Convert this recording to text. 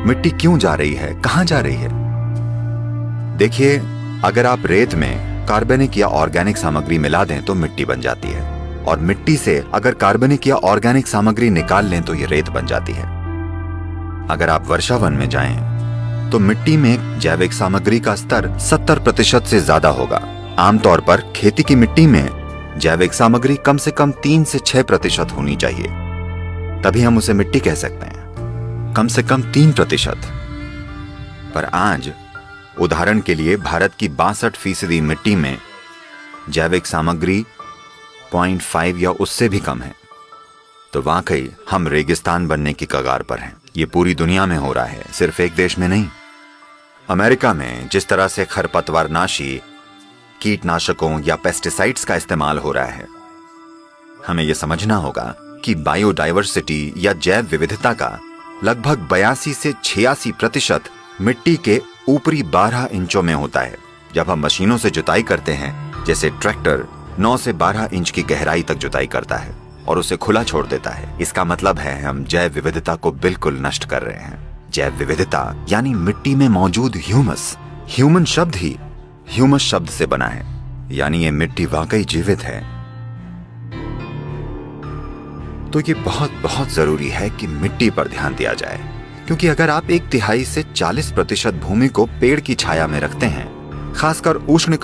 मिट्टी क्यों जा रही है, कहां जा रही है? देखिए, अगर आप रेत में कार्बनिक या ऑर्गेनिक सामग्री मिला दें तो मिट्टी बन जाती है, और मिट्टी से अगर कार्बनिक या ऑर्गेनिक सामग्री निकाल लें तो ये रेत बन जाती है। अगर आप वर्षावन में जाएं तो मिट्टी में जैविक सामग्री का स्तर 70% से ज्यादा होगा। आमतौर पर खेती की मिट्टी में जैविक सामग्री कम से कम 3 से 6% होनी चाहिए, तभी हम उसे मिट्टी कह सकते हैं। कम से कम 3%। पर आज उदाहरण के लिए भारत की 62% मिट्टी में जैविक सामग्री 0.5 या उससे भी कम है। तो वाकई हम रेगिस्तान बनने की कगार पर हैं। ये पूरी दुनिया में हो रहा है, सिर्फ एक देश में नहीं। अमेरिका में जिस तरह से खरपतवारनाशी, कीटनाशकों या पेस्टिसाइड्स का इस्तेमाल हो रहा है, हमें यह समझना होगा कि बायोडायवर्सिटी या जैव विविधता का लगभग 82 से 86% मिट्टी के ऊपरी 12 इंचों में होता है। जब हम मशीनों से जुताई करते हैं, जैसे ट्रैक्टर 9 से 12 इंच की गहराई तक जुताई करता है और उसे खुला छोड़ देता है, इसका मतलब है हम जैव विविधता को बिल्कुल नष्ट कर रहे हैं। जैव विविधता यानी मिट्टी में मौजूद ह्यूमस। ह्यूमन शब्द ही ह्यूमस शब्द से बना है, यानी ये मिट्टी वाकई जीवित है। तो ये बहुत बहुत जरूरी है कि मिट्टी पर ध्यान दिया जाए, क्योंकि अगर आप 1/3 से 40% भूमि को पेड़ की छाया में रखते हैं, खासकर उष्ण